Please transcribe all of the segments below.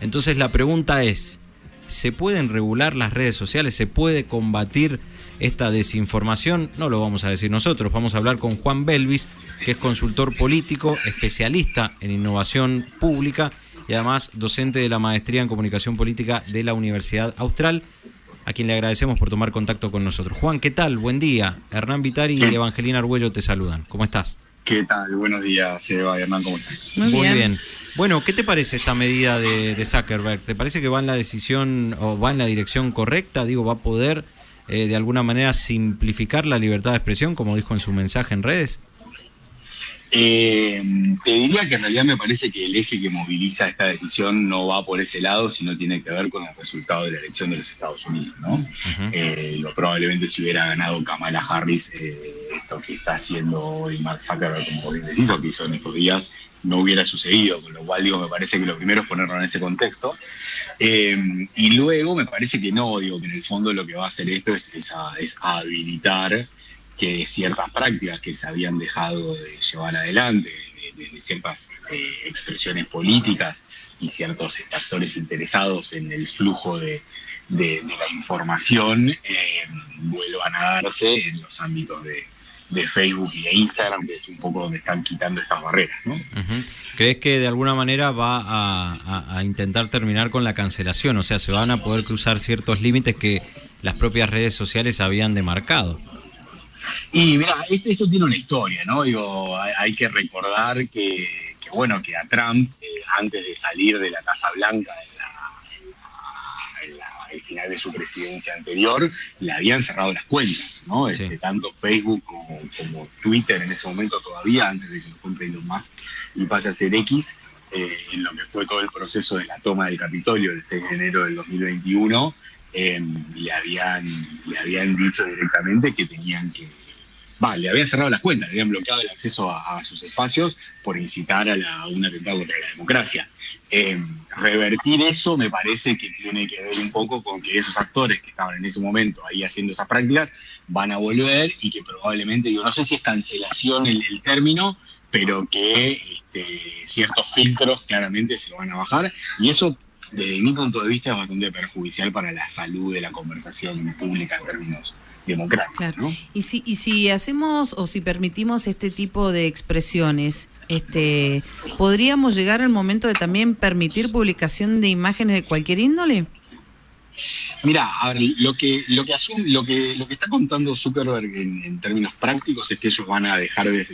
Entonces la pregunta es, ¿se pueden regular las redes sociales? ¿Se puede combatir esta desinformación? No lo vamos a decir nosotros, vamos a hablar con Juan Belvis, que es consultor político, especialista en innovación pública y además docente de la maestría en comunicación política de la Universidad Austral, a quien le agradecemos por tomar contacto con nosotros. Juan, ¿qué tal? Buen día. Hernán Vitari y Evangelina Argüello te saludan. ¿Cómo estás? ¿Qué tal? Buenos días, Eva y Hernán, ¿cómo estás? Muy bien. Bueno, ¿qué te parece esta medida de Zuckerberg? ¿Te parece que va en la decisión o va en la dirección correcta? Digo, ¿va a poder de alguna manera simplificar la libertad de expresión, como dijo en su mensaje en redes? Te diría que en realidad me parece que el eje que moviliza esta decisión no va por ese lado, sino tiene que ver con el resultado de la elección de los Estados Unidos, ¿no? Probablemente si hubiera ganado Kamala Harris, esto que está haciendo hoy Mark Zuckerberg, como bien decís, o que hizo en estos días, no hubiera sucedido, con lo cual me parece que lo primero es ponerlo en ese contexto. Y luego me parece que no, que en el fondo lo que va a hacer esto es habilitar que ciertas prácticas que se habían dejado de llevar adelante, de ciertas expresiones políticas y ciertos actores interesados en el flujo de la información, vuelvan a darse en los ámbitos de Facebook y de Instagram, que es un poco donde están quitando estas barreras, ¿no? Uh-huh. ¿Crees que de alguna manera va a intentar terminar con la cancelación? O sea, ¿se van a poder cruzar ciertos límites que las propias redes sociales habían demarcado? Y mira, esto tiene una historia, ¿no? Hay que recordar que a Trump, antes de salir de la Casa Blanca al final de su presidencia anterior, le habían cerrado las cuentas, ¿no? Sí. Tanto Facebook como Twitter en ese momento todavía, antes de que lo compre Elon Musk y pase a ser X, en lo que fue todo el proceso de la toma del Capitolio el 6 de enero del 2021, le habían dicho directamente que tenían que... le habían cerrado las cuentas, le habían bloqueado el acceso a sus espacios por incitar a un atentado contra la democracia. Revertir eso me parece que tiene que ver un poco con que esos actores que estaban en ese momento ahí haciendo esas prácticas van a volver y que probablemente, no sé si es cancelación el término, pero que ciertos filtros claramente se van a bajar, y eso desde mi punto de vista es bastante perjudicial para la salud de la conversación pública en términos democráticos. Claro. ¿No? Y si hacemos o si permitimos este tipo de expresiones, ¿podríamos llegar al momento de también permitir publicación de imágenes de cualquier índole? Mira, a ver, lo que está contando Zuckerberg en términos prácticos es que ellos van a dejar de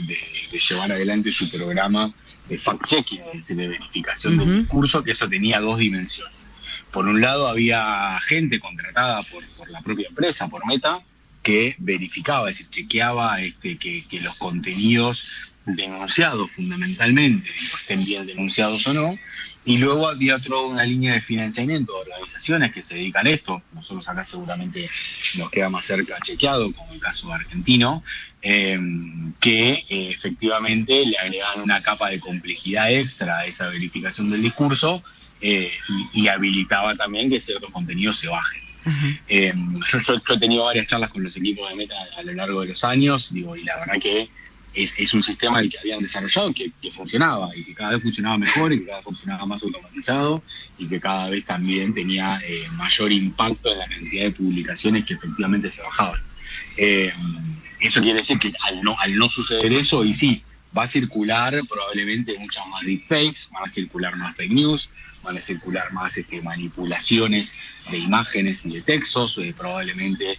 llevar adelante su programa de fact-checking, es decir, de verificación del discurso, que eso tenía dos dimensiones. Por un lado, había gente contratada por la propia empresa, por Meta, que verificaba, es decir, chequeaba que los contenidos denunciados fundamentalmente, estén bien denunciados o no, y luego había toda una línea de financiamiento de organizaciones que se dedican a esto. Nosotros acá seguramente nos queda más cerca chequeado, como el caso argentino, que efectivamente le agregan una capa de complejidad extra a esa verificación del discurso, y habilitaba también que ciertos contenidos se bajen. Yo he tenido varias charlas con los equipos de Meta a lo largo de los años, y la verdad que es un sistema el que habían desarrollado que funcionaba, y que cada vez funcionaba mejor, y que cada vez funcionaba más automatizado, y que cada vez también tenía mayor impacto en la cantidad de publicaciones que efectivamente se bajaban. Eso quiere decir que al no suceder eso, y sí, va a circular probablemente muchas más deepfakes, van a circular más fake news, van a circular más manipulaciones de imágenes y de textos, probablemente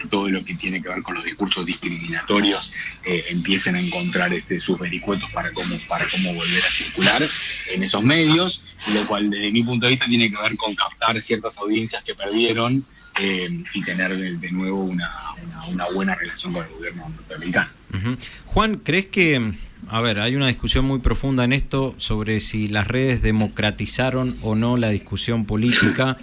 todo lo que tiene que ver con los discursos discriminatorios empiecen a encontrar sus vericuetos para cómo volver a circular en esos medios, lo cual desde mi punto de vista tiene que ver con captar ciertas audiencias que perdieron, y tener de nuevo una buena relación con el gobierno norteamericano. Uh-huh. Juan, ¿crees que, hay una discusión muy profunda en esto sobre si las redes democratizaron o no la discusión política,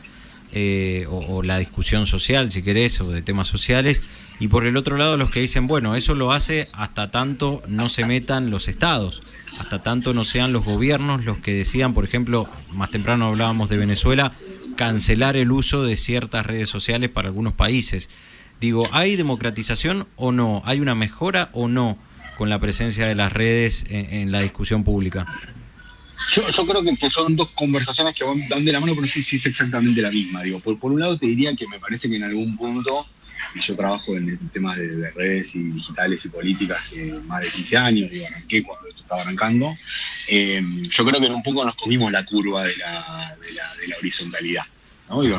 o la discusión social, si querés, o de temas sociales, y por el otro lado los que dicen, bueno, eso lo hace hasta tanto no se metan los estados, hasta tanto no sean los gobiernos los que decidan, por ejemplo, más temprano hablábamos de Venezuela, cancelar el uso de ciertas redes sociales para algunos países. Digo, ¿hay democratización o no? ¿Hay una mejora o no con la presencia de las redes en la discusión pública? Yo creo que son dos conversaciones que van de la mano, pero no sé si es exactamente la misma. Digo, por un lado te diría que me parece que en algún punto, y yo trabajo en temas de redes y digitales y políticas más de 15 años, digo, arranqué cuando esto estaba arrancando, yo creo que en un poco nos comimos la curva de la horizontalidad, ¿no? Digo,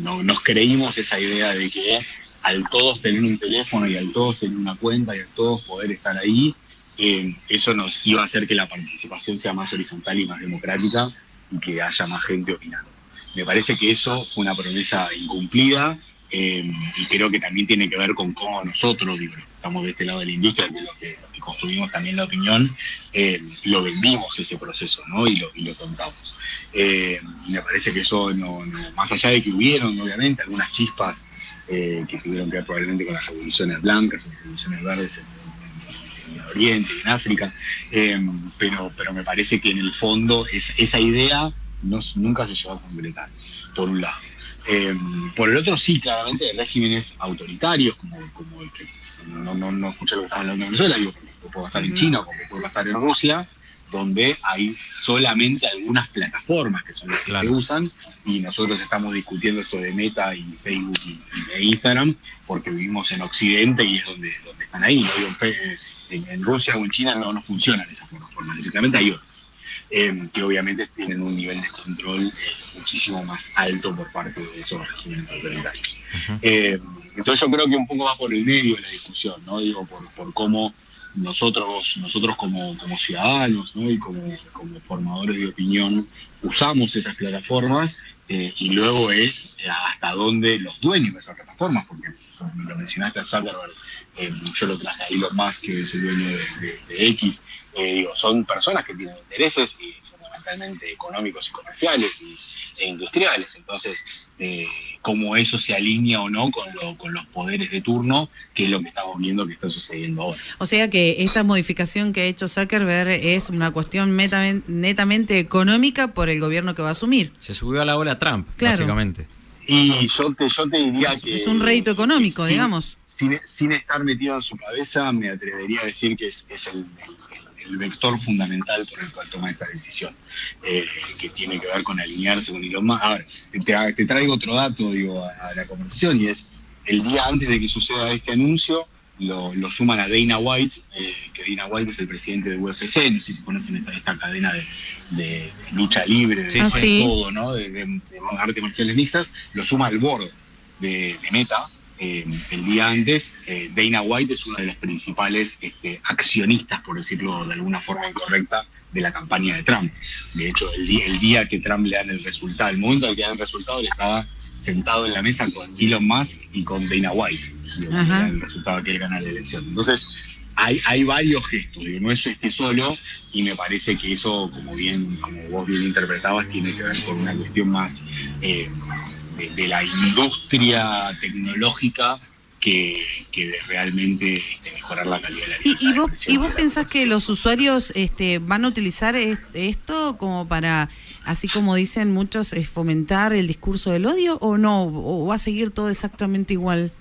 no nos creímos esa idea de que al todos tener un teléfono y al todos tener una cuenta y al todos poder estar ahí, eso nos iba a hacer que la participación sea más horizontal y más democrática y que haya más gente opinando. Me parece que eso fue una promesa incumplida y creo que también tiene que ver con cómo nosotros, digo, estamos de este lado de la industria, que es lo que construimos también la opinión, lo vendimos ese proceso, ¿no? y lo contamos. Me parece que eso, más allá de que hubieron, obviamente, algunas chispas que tuvieron que ver probablemente con las revoluciones blancas o las revoluciones verdes en Oriente y en África, pero me parece que en el fondo esa idea nunca se llegó a concretar, por un lado. Por el otro, sí, claramente hay regímenes autoritarios, como el que no escuché lo que estaba hablando de Venezuela, digo, porque puede pasar en China o como puede pasar en Rusia, donde hay solamente algunas plataformas que son las que se usan, y nosotros estamos discutiendo esto de Meta y Facebook e Instagram, porque vivimos en Occidente y es donde están ahí. ¿No? En Rusia o en China no funcionan esas plataformas, directamente hay otras, que obviamente tienen un nivel de control muchísimo más alto por parte de esos regímenes autoritarios. Entonces yo creo que un poco va por el medio de la discusión, ¿no? Digo, por cómo nosotros como ciudadanos, ¿no? Y como formadores de opinión usamos esas plataformas, y luego es hasta dónde los dueños de esas plataformas, porque como lo mencionaste a Zuckerberg, yo lo traje a Elon Musk, que es el dueño de X, son personas que tienen intereses fundamentalmente económicos y comerciales e industriales. Entonces, cómo eso se alinea o no con los poderes de turno, que es lo que estamos viendo que está sucediendo ahora. O sea que esta modificación que ha hecho Zuckerberg es una cuestión netamente económica por el gobierno que va a asumir. Se subió a la ola Trump, claro. Básicamente. Y yo te diría que... Es un rédito económico, digamos. Sin estar metido en su cabeza, me atrevería a decir que es el vector fundamental por el cual toma esta decisión, que tiene que ver con alinearse con Elon Musk. A ver, te traigo otro dato, a la conversación, y es el día antes de que suceda este anuncio, lo suman a Dana White, que Dana White es el presidente de UFC, no sé si conocen esta cadena de lucha libre, de todo, ¿no? de artes marciales mixtas, lo suma al board de Meta. El día antes, Dana White es uno de los principales accionistas, por decirlo de alguna forma incorrecta, de la campaña de Trump. De hecho, el día que Trump le dan el resultado, el momento en el que dan el resultado, él estaba sentado en la mesa con Elon Musk y con Dana White, el resultado que él gana la elección. Entonces, hay varios gestos, no es solo, y me parece que eso, como vos bien interpretabas, tiene que ver con una cuestión más de la industria tecnológica que de realmente mejorar la calidad de la vida. ¿Y vos pensás que los usuarios van a utilizar esto como para, así como dicen muchos, fomentar el discurso del odio, o no? ¿O va a seguir todo exactamente igual?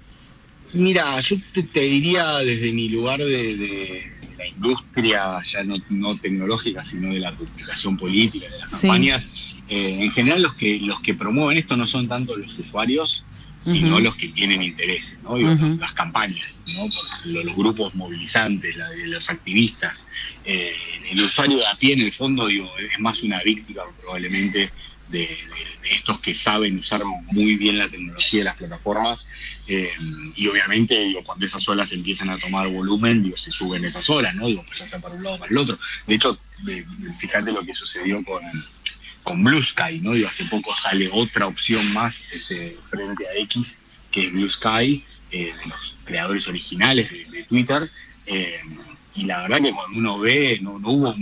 Mira, yo te diría desde mi lugar de la industria, ya no tecnológica, sino de la comunicación política, de las campañas, en general los que promueven esto no son tanto los usuarios, sino los que tienen intereses, ¿no? Las campañas, ¿no? Los grupos movilizantes, los activistas. El usuario de a pie, en el fondo, es más una víctima probablemente de estos que saben usar muy bien la tecnología de las plataformas, y obviamente cuando esas olas empiezan a tomar volumen, se suben esas olas, ¿no? Pues ya sea para un lado o para el otro. De hecho, fíjate lo que sucedió con Blue Sky, ¿no? Hace poco sale otra opción más frente a X, que es Blue Sky, de los creadores originales de Twitter, y la verdad que cuando uno ve, no hubo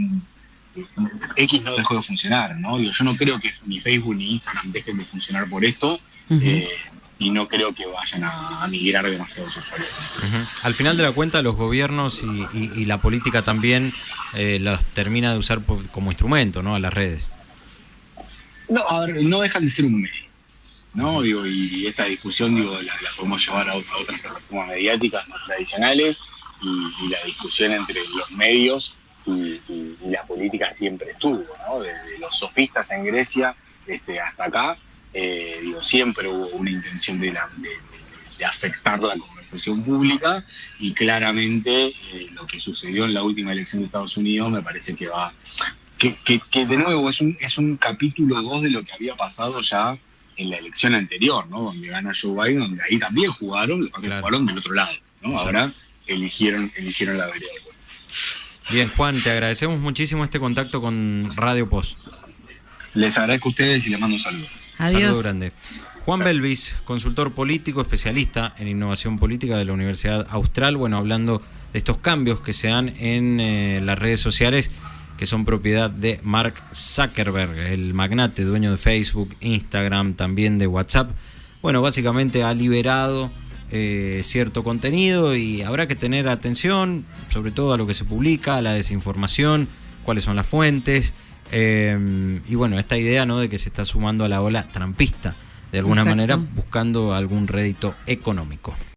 X no dejó de funcionar, ¿no? Yo no creo que ni Facebook ni Instagram dejen de funcionar por esto, y no creo que vayan a migrar demasiados usuarios. Al final de la cuenta, los gobiernos y la política también los termina de usar como instrumento, ¿no? A las redes. No, a ver, no dejan de ser un medio, ¿no? Y esta discusión la podemos llevar a otras plataformas mediáticas más tradicionales, y la discusión entre los medios y la política siempre estuvo, ¿no? Desde los sofistas en Grecia hasta acá, siempre hubo una intención de afectar la conversación pública, y claramente lo que sucedió en la última elección de Estados Unidos me parece que de nuevo es un capítulo 2 de lo que había pasado ya en la elección anterior, ¿no? Donde gana Joe Biden, donde ahí también jugaron, lo que pasa es que jugaron del otro lado, ¿no? Ahora eligieron la vereda del pueblo. Bien, Juan, te agradecemos muchísimo este contacto con Radio Post. Les agradezco a ustedes y les mando un saludo. Adiós. Saludo grande. Juan Belvis, consultor político, especialista en innovación política de la Universidad Austral, bueno, hablando de estos cambios que se dan en las redes sociales, que son propiedad de Mark Zuckerberg, el magnate dueño de Facebook, Instagram, también de WhatsApp. Bueno, básicamente ha liberado cierto contenido y habrá que tener atención, sobre todo a lo que se publica, a la desinformación, cuáles son las fuentes, y bueno, esta idea, ¿no?, de que se está sumando a la ola trampista, de alguna manera buscando algún rédito económico.